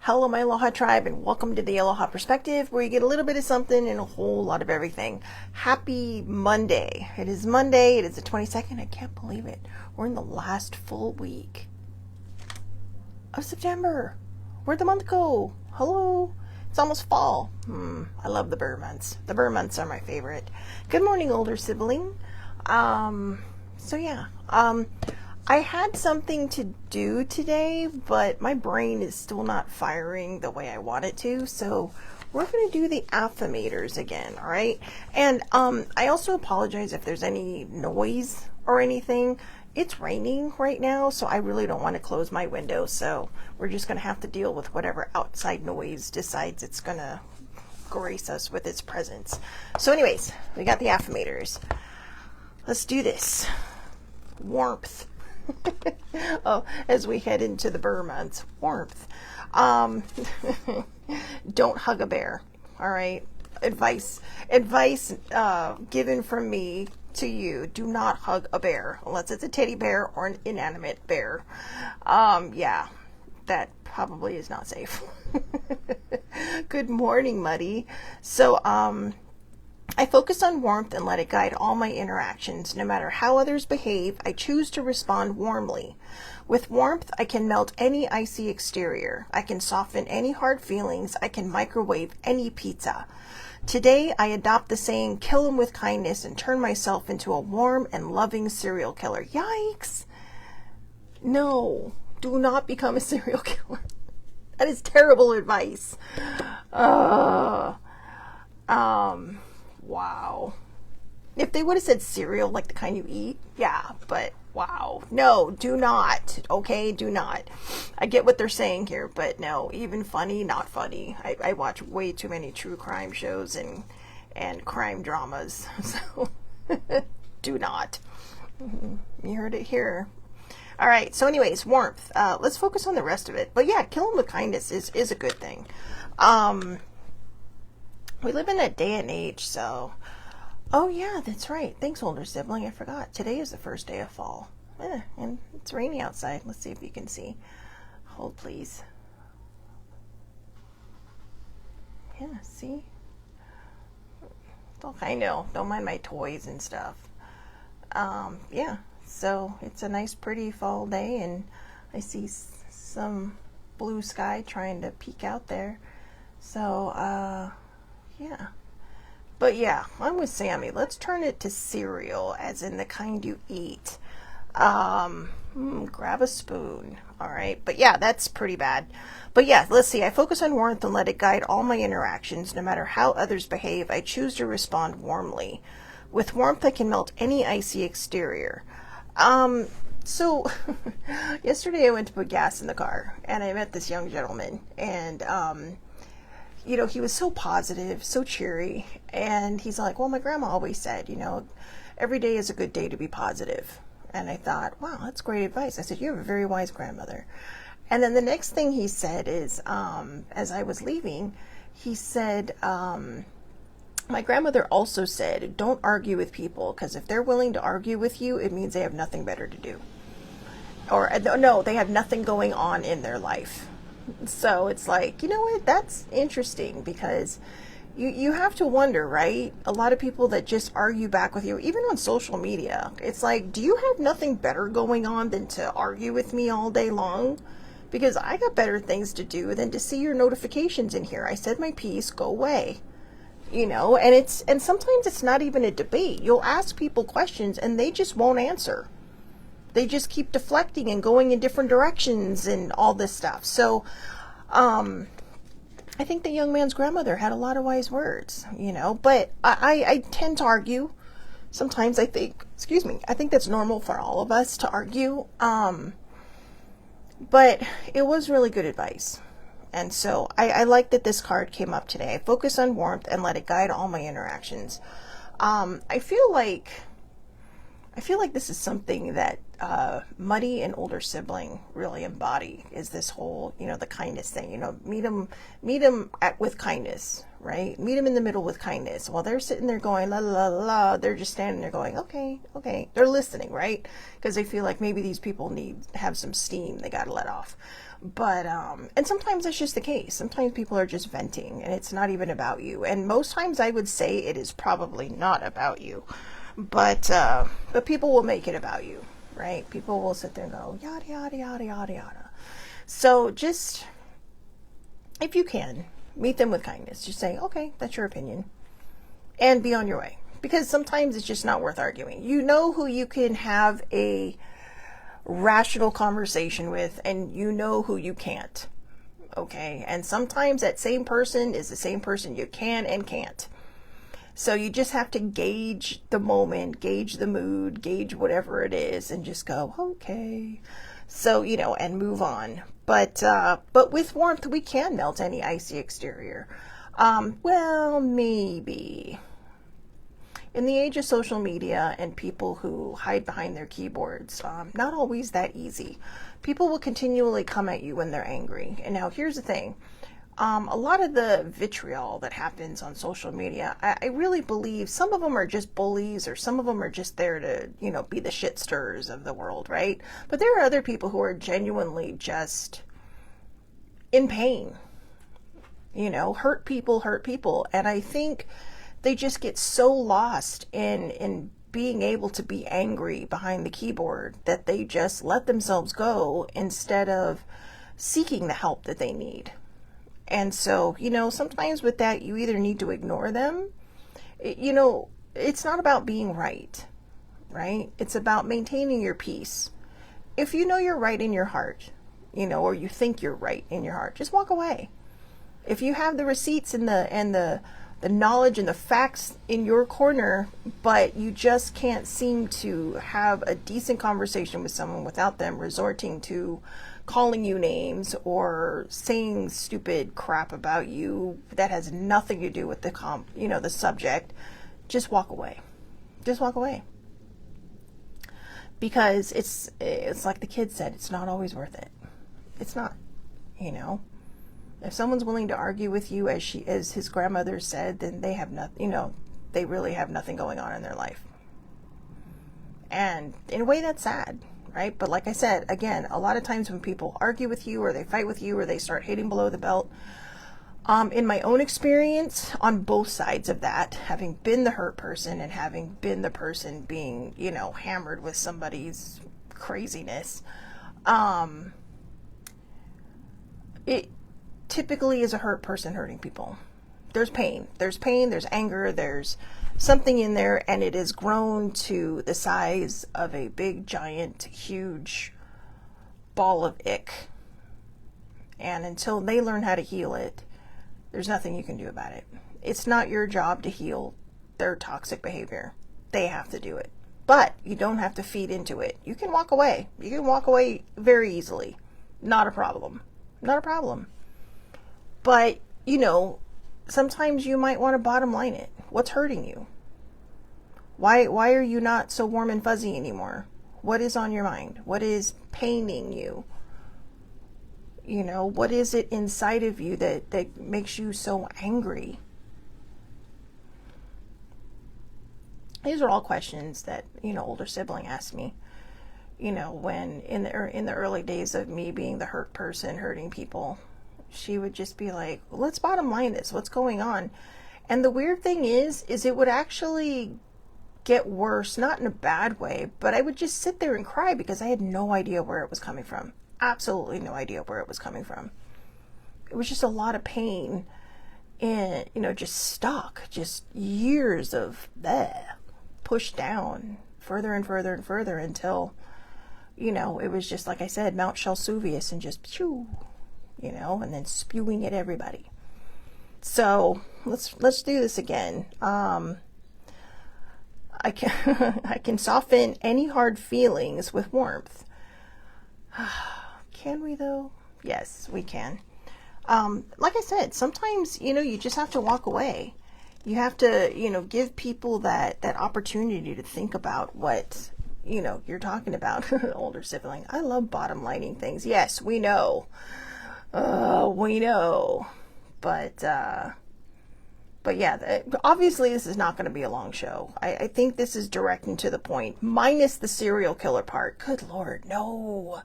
Hello, my Aloha tribe, and welcome to the Aloha Perspective, where you get a little bit of something and a whole lot of everything. Happy Monday. It is Monday. It is the 22nd. I can't believe it. We're in the last full week of September. Where'd the month go? Hello? It's almost fall. I love the burr months. The burr months are my favorite. Good morning, older sibling. So yeah. I had something to do today, but my brain is still not firing the way I want it to, so we're going to do the affirmators again, all right? And I also apologize if there's any noise or anything. It's raining right now, so I really don't want to close my window, so we're just going to have to deal with whatever outside noise decides it's going to grace us with its presence. So anyways, we got the affirmators. Let's do this. Warmth. Oh, as we head into the burr months, warmth. Don't hug a bear. All right. Advice given from me to you: do not hug a bear unless it's a teddy bear or an inanimate bear. Yeah, that probably is not safe. Good morning, Muddy. So, I focus on warmth and let it guide all my interactions. No matter how others behave, I choose to respond warmly. With warmth, I can melt any icy exterior. I can soften any hard feelings. I can microwave any pizza. Today, I adopt the saying, kill him with kindness, and turn myself into a warm and loving serial killer. Yikes! No, do not become a serial killer. That is terrible advice. Wow. If they would have said cereal, like the kind you eat, yeah, but wow. No, do not. Okay, do not. I get what they're saying here, but no, even funny, not funny. I watch way too many true crime shows and crime dramas, so do not. You heard it here. All right, so anyways, warmth. Let's focus on the rest of it. But yeah, killing with kindness is a good thing. We live in that day and age, so... Oh, yeah, that's right. Thanks, older sibling. I forgot. Today is the first day of fall. And it's rainy outside. Let's see if you can see. Hold, please. Yeah, see? I know. Don't mind my toys and stuff. Yeah, so it's a nice, pretty fall day, and I see some blue sky trying to peek out there. So, yeah. But yeah, I'm with Sammy. Let's turn it to cereal, as in the kind you eat. Grab a spoon. All right. But yeah, that's pretty bad. But yeah, let's see. I focus on warmth and let it guide all my interactions. No matter how others behave, I choose to respond warmly. With warmth, I can melt any icy exterior. So yesterday I went to put gas in the car, and I met this young gentleman, and you know, he was so positive, so cheery, and he's like, well, my grandma always said, you know, every day is a good day to be positive. And I thought, wow, that's great advice. I said, you have a very wise grandmother. And then the next thing he said is, as I was leaving, he said, my grandmother also said, don't argue with people, because if they're willing to argue with you, it means they have nothing better to do. Or no, they have nothing going on in their life. So it's like, you know what, that's interesting, because you have to wonder, right? A lot of people that just argue back with you, even on social media, it's like, do you have nothing better going on than to argue with me all day long? Because I got better things to do than to see your notifications in here. I said my piece, go away. You know, and sometimes it's not even a debate. You'll ask people questions and they just won't answer. They just keep deflecting and going in different directions and all this stuff. So, I think the young man's grandmother had a lot of wise words, you know, but I tend to argue. Sometimes I think that's normal for all of us to argue. But it was really good advice. And so I like that this card came up today. I focus on warmth and let it guide all my interactions. I feel like I feel like this is something that Muddy and older sibling really embody, is this whole, the kindness thing. Meet them with kindness, right? Meet them in the middle with kindness. While they're sitting there going la la la la, they're just standing there going, okay, okay. They're listening, right? Because they feel like maybe these people have some steam they got to let off. But and sometimes that's just the case. Sometimes people are just venting, and it's not even about you. And most times, I would say it is probably not about you. But people will make it about you, right? People will sit there and go, yada, yada, yada, yada, yada. So just, if you can, meet them with kindness. Just say, okay, that's your opinion. And be on your way. Because sometimes it's just not worth arguing. You know who you can have a rational conversation with, and you know who you can't. Okay? And sometimes that same person is the same person you can and can't. So you just have to gauge the moment, gauge the mood, gauge whatever it is, and just go, okay. So, and move on. But with warmth, we can melt any icy exterior. Well, maybe. In the age of social media and people who hide behind their keyboards, not always that easy. People will continually come at you when they're angry. And now here's the thing. A lot of the vitriol that happens on social media, I really believe some of them are just bullies, or some of them are just there to, be the shit stirrers of the world, right? But there are other people who are genuinely just in pain. Hurt people. And I think they just get so lost in being able to be angry behind the keyboard that they just let themselves go instead of seeking the help that they need. And so, sometimes with that, you either need to ignore them. It's not about being right? It's about maintaining your peace. If you know you're right in your heart, or you think you're right in your heart, just walk away. If you have the receipts and the knowledge and the facts in your corner, but you just can't seem to have a decent conversation with someone without them resorting to calling you names or saying stupid crap about you that has nothing to do with the subject, just walk away. Just walk away. Because it's like the kid said, it's not always worth it. It's not, If someone's willing to argue with you, as his grandmother said, then they have nothing, they really have nothing going on in their life. And in a way, that's sad, right? But like I said, again, a lot of times when people argue with you, or they fight with you, or they start hitting below the belt, in my own experience, on both sides of that, having been the hurt person and having been the person being, hammered with somebody's craziness, it typically is a hurt person hurting people. There's pain, there's anger, there's something in there, and it has grown to the size of a big, giant, huge ball of ick. And until they learn how to heal it, there's nothing you can do about it. It's not your job to heal their toxic behavior. They have to do it. But you don't have to feed into it. You can walk away. You can walk away very easily. Not a problem. Not a problem. But, sometimes you might want to bottom line it. What's hurting you? Why are you not so warm and fuzzy anymore? What is on your mind? What is paining you? What is it inside of you that makes you so angry? These are all questions that, older sibling asked me, when in the early days of me being the hurt person hurting people. She would just be like, let's bottom line this. What's going on? And the weird thing is it would actually get worse, not in a bad way, but I would just sit there and cry because I had no idea where it was coming from. Absolutely no idea where it was coming from. It was just a lot of pain and, just stuck, just years of pushed down further and further and further until, it was just, like I said, Mount Shelsuvius and just, phew, and then spewing at everybody. So let's do this again. I can soften any hard feelings with warmth. Can we though? Yes, we can. Like I said, sometimes, you just have to walk away. You have to, give people that opportunity to think about what you know, you're talking about older sibling. I love bottom lining things. Yes, we know. We know. But yeah, obviously this is not going to be a long show. I think this is direct and to the point, minus the serial killer part. Good Lord, no.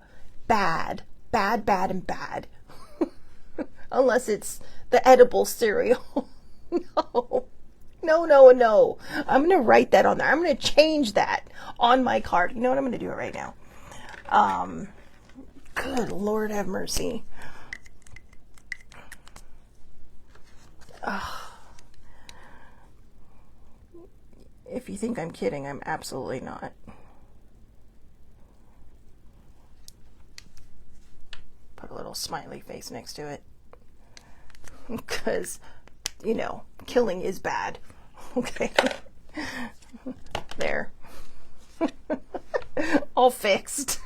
Bad, bad, bad, and bad. Unless it's the edible cereal. No. No, no, no. I'm going to write that on there. I'm going to change that on my card. You know what? I'm going to do it right now. Good Lord have mercy. If you think I'm kidding, I'm absolutely not. Put a little smiley face next to it. Because, you know, killing is bad. Okay. There. All fixed.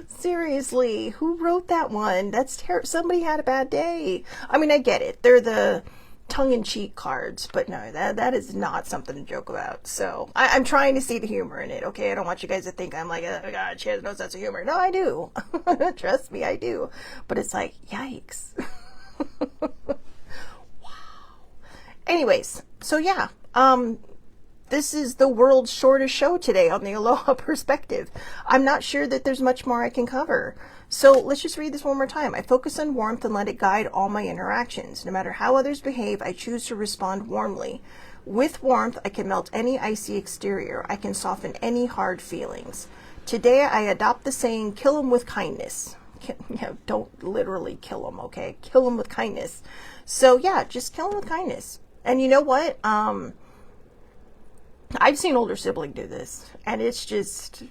Seriously, who wrote that one? That's terrible. Somebody had a bad day. I mean, I get it. They're the tongue-in-cheek cards, but no, that is not something to joke about. So I'm trying to see the humor in it. Okay, I don't want you guys to think I'm like, oh God, she has no sense of humor. No, I do. Trust me, I do. But it's like, yikes. Anyways, so yeah, this is the world's shortest show today on the Aloha Perspective. I'm not sure that there's much more I can cover. So let's just read this one more time. I focus on warmth and let it guide all my interactions. No matter how others behave, I choose to respond warmly. With warmth, I can melt any icy exterior. I can soften any hard feelings. Today, I adopt the saying, kill them with kindness. Don't literally kill them, okay? Kill them with kindness. So yeah, just kill them with kindness. And you know what? I've seen older sibling do this, and it's just,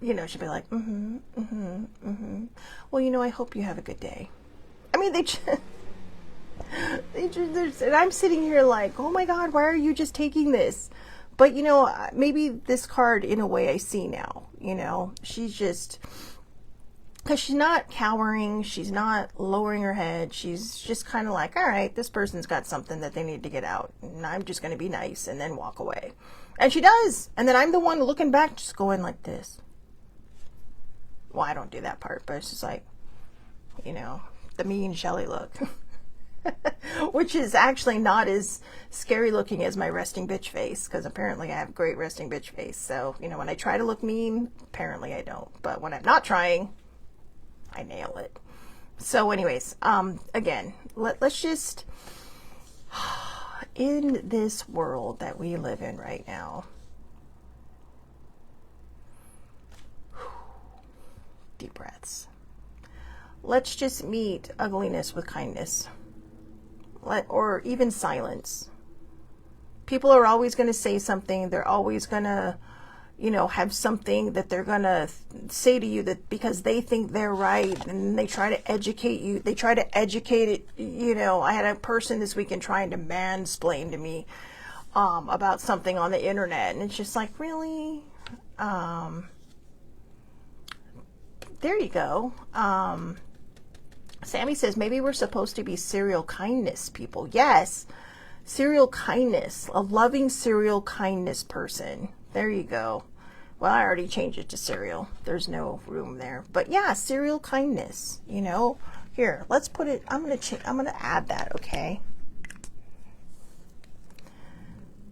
you know, she'll be like, well, you know, I hope you have a good day. I mean, and I'm sitting here like, oh my God, why are you just taking this? But, you know, maybe this card, in a way, I see now, you know, she's just, because she's not cowering, she's not lowering her head, she's just kind of like, all right, this person's got something that they need to get out, and I'm just going to be nice and then walk away. And she does. And then I'm the one looking back, just going like this. Well, I don't do that part, but it's just like, you know, the me and Shelly look. Which is actually not as scary looking as my resting bitch face, because apparently I have great resting bitch face. So, you know, when I try to look mean, apparently I don't. But when I'm not trying, I nail it. So anyways, again, let's just, in this world that we live in right now, deep breaths. Let's just meet ugliness with kindness, or even silence. People are always going to say something. They're always going to, you know, have something that they're going to say to you that because they think they're right, and they try to educate you. They try to educate it. You know, I had a person this weekend trying to mansplain to me about something on the internet, and it's just like, really? There you go. Sammy says, maybe we're supposed to be serial kindness people. Yes, serial kindness, a loving serial kindness person. There you go. Well, I already changed it to serial. There's no room there. But yeah, serial kindness, you know. Here, let's put it, I'm going to add that, okay?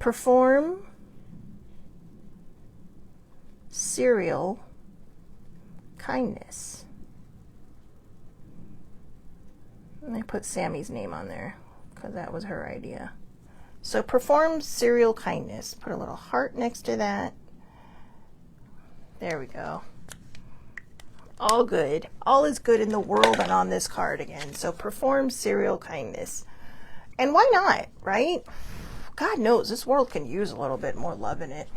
Perform serial kindness. And I put Sammy's name on there because that was her idea. So perform serial kindness. Put a little heart next to that. There we go. All good. All is good in the world and on this card again. So perform serial kindness. And why not, right? God knows this world can use a little bit more love in it.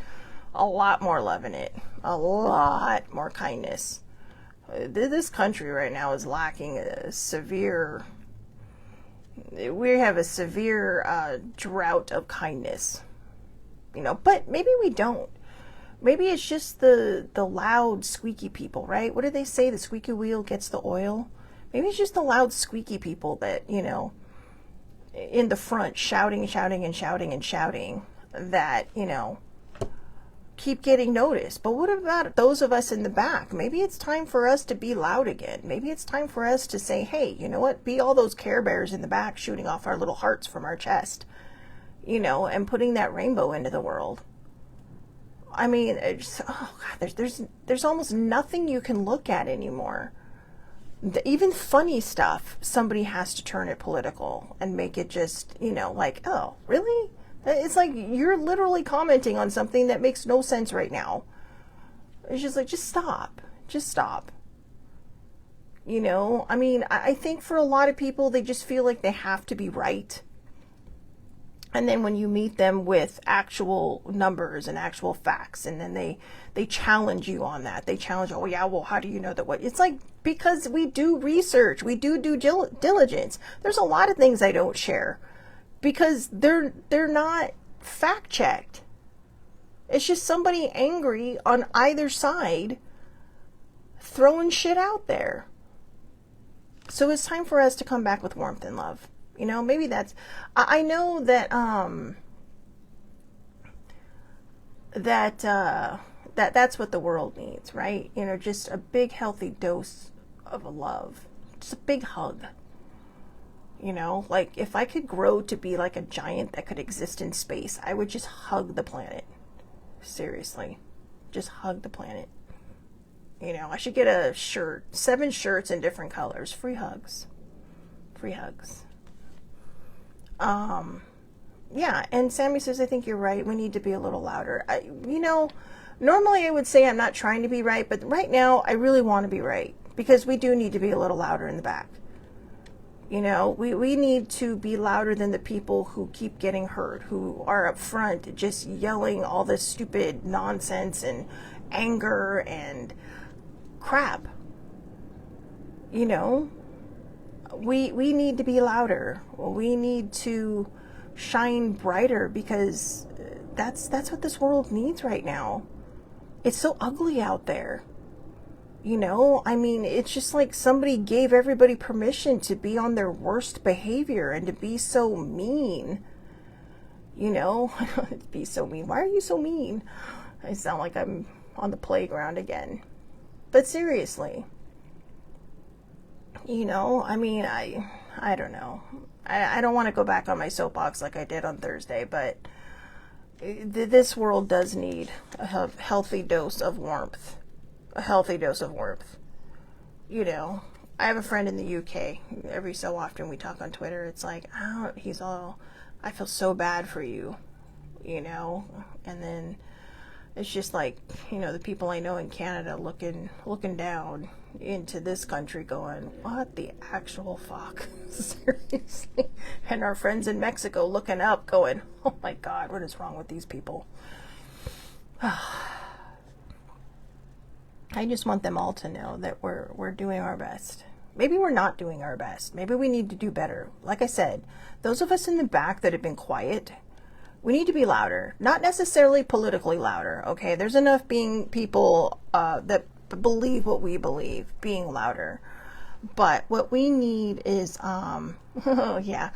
A lot more love in it. A lot more kindness. This country right now is lacking a severe... We have a severe drought of kindness. You know, but maybe we don't. Maybe it's just the loud, squeaky people, right? What do they say? The squeaky wheel gets the oil. Maybe it's just the loud, squeaky people that, you know, in the front, shouting, shouting, and shouting, and shouting, that, you know, keep getting noticed. But what about those of us in the back? Maybe it's time for us to be loud again. Maybe it's time for us to say, hey, you know what? Be all those Care Bears in the back shooting off our little hearts from our chest, you know, and putting that rainbow into the world. I mean, oh God, there's almost nothing you can look at anymore. Even funny stuff, somebody has to turn it political and make it just, you know, like, oh, really? It's like you're literally commenting on something that makes no sense right now. It's just like, just stop. Just stop. You know, I mean, I think for a lot of people, they just feel like they have to be right. And then when you meet them with actual numbers and actual facts, and then they challenge you on that. They challenge, oh yeah, well, how do you know that what? It's like, because we do research, we do diligence. There's a lot of things I don't share because they're not fact checked. It's just somebody angry on either side throwing shit out there. So it's time for us to come back with warmth and love. You know, maybe that's, I know that, that's what the world needs, right? You know, just a big healthy dose of love, just a big hug. You know, like if I could grow to be like a giant that could exist in space, I would just hug the planet. Seriously, just hug the planet. You know, I should get a shirt, 7 shirts in different colors, free hugs, free hugs. Yeah, and Sammy says, I think you're right. We need to be a little louder. You know, normally I would say I'm not trying to be right, but right now I really want to be right because we do need to be a little louder in the back. You know, we need to be louder than the people who keep getting hurt, who are up front just yelling all this stupid nonsense and anger and crap. You know, we need to be louder. We need to shine brighter because that's what this world needs right now. It's so ugly out there. You know, I mean, it's just like somebody gave everybody permission to be on their worst behavior and to be so mean. You know, be so mean. Why are you so mean? I sound like I'm on the playground again. But seriously, you know, I mean, I don't know. I don't want to go back on my soapbox like I did on Thursday, but this world does need a healthy dose of warmth. A healthy dose of warmth. You know, I have a friend in the UK. Every so often we talk on Twitter. It's like, oh, he's all, I feel so bad for you, you know? And then it's just like, you know, the people I know in Canada looking down into this country going, what the actual fuck? Seriously? And our friends in Mexico looking up going, oh my God, what is wrong with these people? I just want them all to know that we're doing our best. Maybe we're not doing our best. Maybe we need to do better. Like I said, those of us in the back that have been quiet, we need to be louder. Not necessarily politically louder, okay? There's enough being people that believe what we believe, being louder. But what we need is, oh yeah.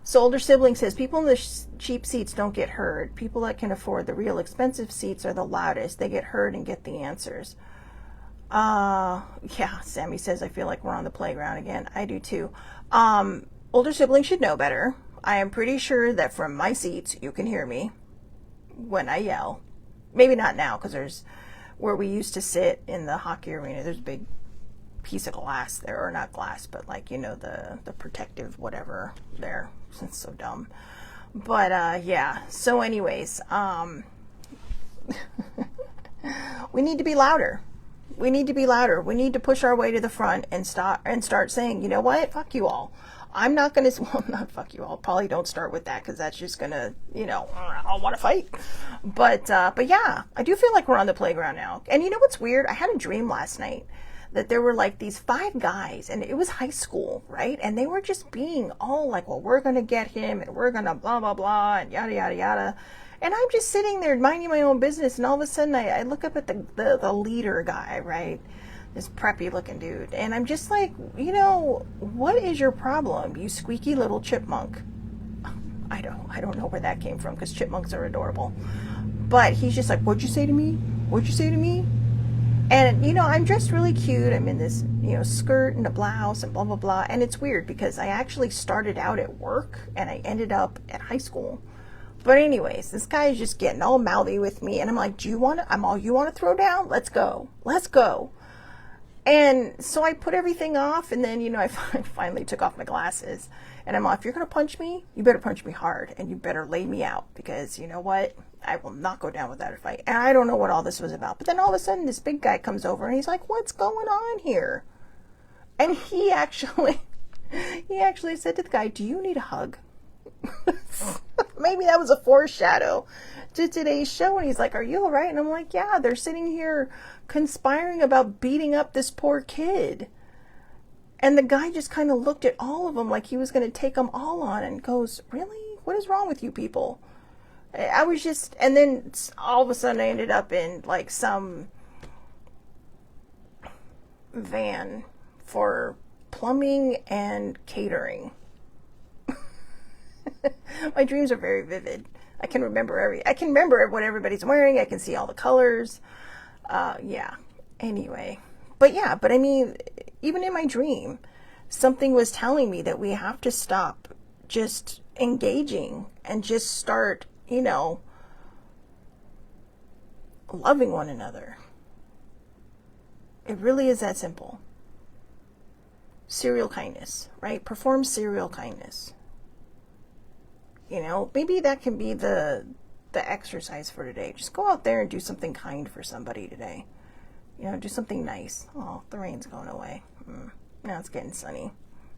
So older sibling says, people in the cheap seats don't get heard. People that can afford the real expensive seats are the loudest. They get heard and get the answers. Yeah, Sammy says, I feel like we're on the playground again. I do too. Older siblings should know better. I am pretty sure that from my seats, you can hear me when I yell. Maybe not now, because there's where we used to sit in the hockey arena. There's a big piece of glass there, or not glass, but like, you know, the protective whatever there. It's so dumb. But, yeah. So anyways, we need to be louder. We need to be louder. We need to push our way to the front and start saying, you know what? Fuck you all. I'm not going to, well, not fuck you all. Probably don't start with that because that's just going to, you know, I want to fight. But yeah, I do feel like we're on the playground now. And you know what's weird? I had a dream last night that there were like these 5 guys and it was high school, right? And they were just being all like, well, we're going to get him and we're going to blah, blah, blah, and yada, yada, yada. And I'm just sitting there minding my own business, and all of a sudden I look up at the leader guy, right? This preppy looking dude. And I'm just like, you know, what is your problem, you squeaky little chipmunk? I don't know where that came from, because chipmunks are adorable. But he's just like, what'd you say to me? What'd you say to me? And, I'm dressed really cute. I'm in this, skirt and a blouse and blah, blah, blah. And it's weird because I actually started out at work and I ended up at high school. But anyways, this guy is just getting all mouthy with me. And I'm like, I'm all you want to throw down? Let's go. Let's go. And so I put everything off, and then, I finally took off my glasses. And I'm like, if you're going to punch me, you better punch me hard, and you better lay me out, because you know what? I will not go down without a fight. And I don't know what all this was about. But then all of a sudden, this big guy comes over, and he's like, what's going on here? And he actually said to the guy, do you need a hug? Maybe that was a foreshadow to today's show. And he's like, are you all right? And I'm like, yeah, they're sitting here conspiring about beating up this poor kid. And the guy just kind of looked at all of them like he was going to take them all on and goes, really? What is wrong with you people? I was just, and then all of a sudden I ended up in like some van for plumbing and catering. My dreams are very vivid. I can remember what everybody's wearing. I can see all the colors. Yeah. Anyway. But I mean, even in my dream, something was telling me that we have to stop just engaging and just start, loving one another. It really is that simple. Serial kindness, right? Perform serial kindness. Maybe that can be the exercise for today. Just go out there and do something kind for somebody today. Do something nice. Oh, the rain's going away. Now it's getting sunny.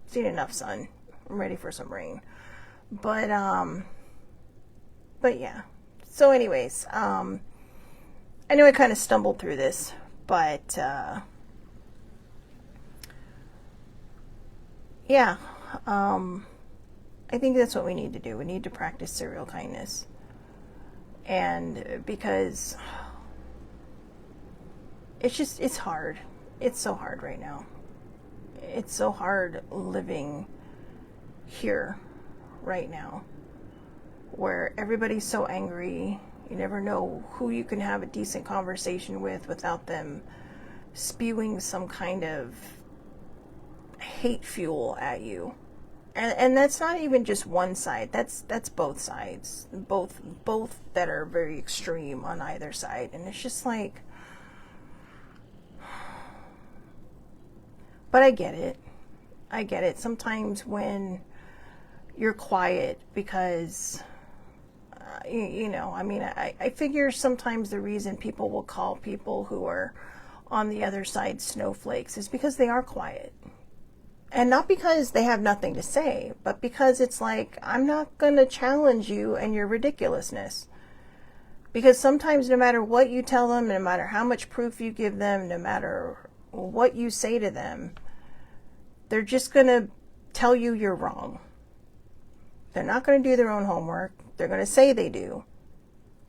Seen enough sun. I'm ready for some rain. But yeah. So anyways, I know I kind of stumbled through this, but yeah. I think that's what we need to do. We need to practice serial kindness. And because it's hard. It's so hard right now. It's so hard living here right now, where everybody's so angry. You never know who you can have a decent conversation with without them spewing some kind of hate fuel at you. And that's not even just one side. That's both sides. Both that are very extreme on either side. And it's just like, but I get it. I get it. Sometimes when you're quiet because, I mean, I figure sometimes the reason people will call people who are on the other side snowflakes is because they are quiet. And not because they have nothing to say, but because it's like, I'm not going to challenge you and your ridiculousness. Because sometimes no matter what you tell them, no matter how much proof you give them, no matter what you say to them, they're just going to tell you you're wrong. They're not going to do their own homework. They're going to say they do,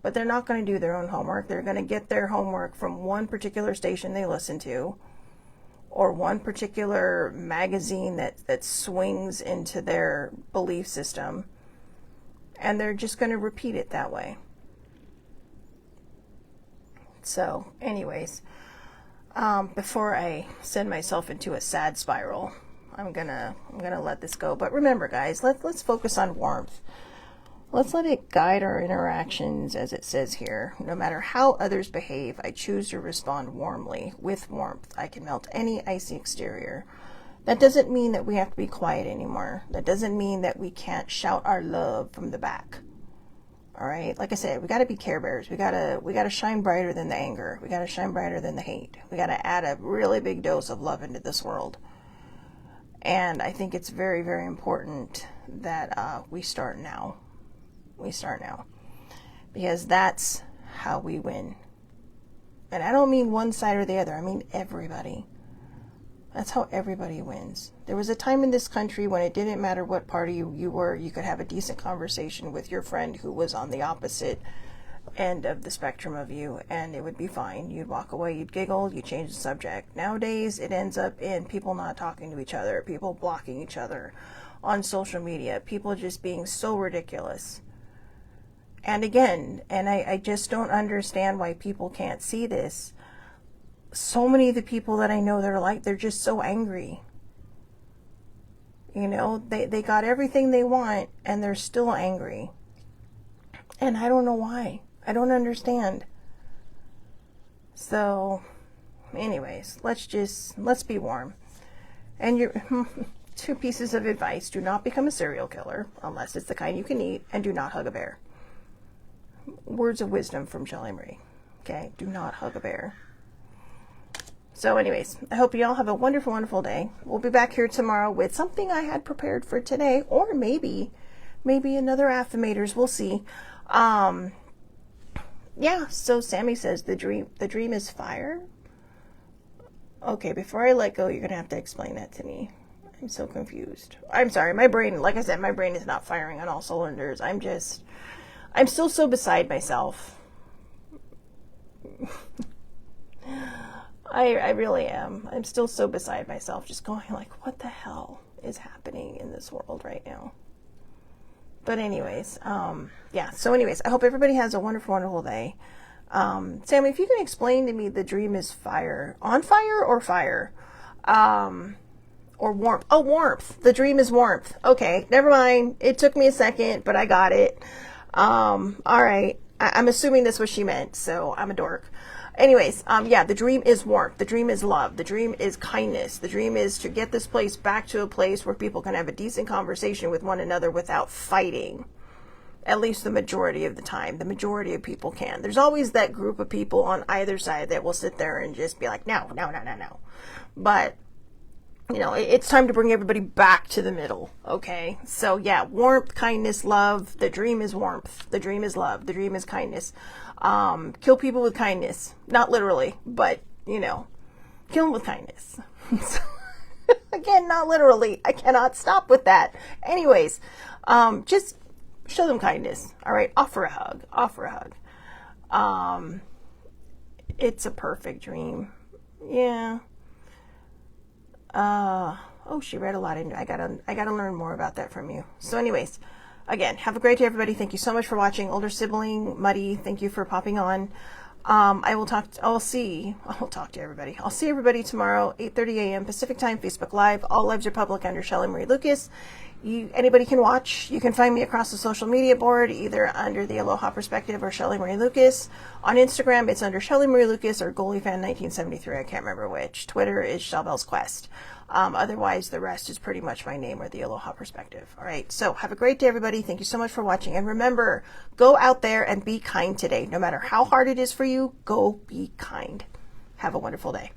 but they're not going to do their own homework. They're going to get their homework from one particular station they listen to, or one particular magazine that swings into their belief system, and they're just going to repeat it that way. So anyways, before I send myself into a sad spiral, I'm gonna let this go. But remember, guys, let's focus on warmth. Let's let it guide our interactions, as it says here. No matter how others behave, I choose to respond warmly. With warmth, I can melt any icy exterior. That doesn't mean that we have to be quiet anymore. That doesn't mean that we can't shout our love from the back. All right? Like I said, we got to be Care Bears. We got to shine brighter than the anger. We got to shine brighter than the hate. We got to add a really big dose of love into this world. And I think it's very, very important that we start now. We start now, because that's how we win. And I don't mean one side or the other. I mean everybody. That's how everybody wins. There was a time in this country when it didn't matter what party you were, you could have a decent conversation with your friend who was on the opposite end of the spectrum of you, and it would be fine. You'd walk away, you'd giggle, you'd change the subject. Nowadays, it ends up in people not talking to each other, people blocking each other on social media, people just being so ridiculous. And again, and I just don't understand why people can't see this. So many of the people that I know that are like, they're just so angry. You know, they got everything they want and they're still angry. And I don't know why. I don't understand. So, anyways, let's be warm. And your 2 pieces of advice: do not become a serial killer unless it's the kind you can eat, and do not hug a bear. Words of wisdom from Shelley Marie. Okay, do not hug a bear. So anyways, I hope you all have a wonderful, wonderful day. We'll be back here tomorrow with something I had prepared for today, or maybe another affirmators. We'll see. Yeah, so Sammy says the dream is fire. Okay, before I let go, you're going to have to explain that to me. I'm so confused. I'm sorry, my brain, like I said, my brain is not firing on all cylinders. I'm still so beside myself. I really am. I'm still so beside myself, just going like, what the hell is happening in this world right now? But anyways, yeah. So anyways, I hope everybody has a wonderful, wonderful day. Sammy, if you can explain to me, the dream is fire. On fire or fire? Or warmth. Oh, warmth. The dream is warmth. Okay, never mind. It took me a second, but I got it. All right. I'm assuming that's what she meant, so I'm a dork. Anyways, yeah, the dream is warmth. The dream is love. The dream is kindness. The dream is to get this place back to a place where people can have a decent conversation with one another without fighting. At least the majority of the time. The majority of people can. There's always that group of people on either side that will sit there and just be like, no. But, you know, it's time to bring everybody back to the middle, okay? So, yeah, warmth, kindness, love. The dream is warmth. The dream is love. The dream is kindness. Kill people with kindness. Not literally, but, you know, kill them with kindness. So, again, not literally. I cannot stop with that. Anyways, just show them kindness. All right. Offer a hug. Offer a hug. It's a perfect dream. Yeah. Oh, she read a lot into it. I gotta learn more about that from you. So anyways, again, have a great day, everybody. Thank you so much for watching. Older sibling, Muddy, thank you for popping on. I'll talk to everybody. I'll see everybody tomorrow, 8:30 a.m. Pacific time, Facebook Live. All lives are public under Shelley Marie Lucas. Anybody can watch. You can find me across the social media board, either under the Aloha Perspective or Shelley Marie Lucas. On Instagram, it's under Shelley Marie Lucas or GoalieFan1973. I can't remember which. Twitter is Shellbell's Quest. Otherwise, the rest is pretty much my name or the Aloha Perspective. All right. So have a great day, everybody. Thank you so much for watching. And remember, go out there and be kind today. No matter how hard it is for you, go be kind. Have a wonderful day.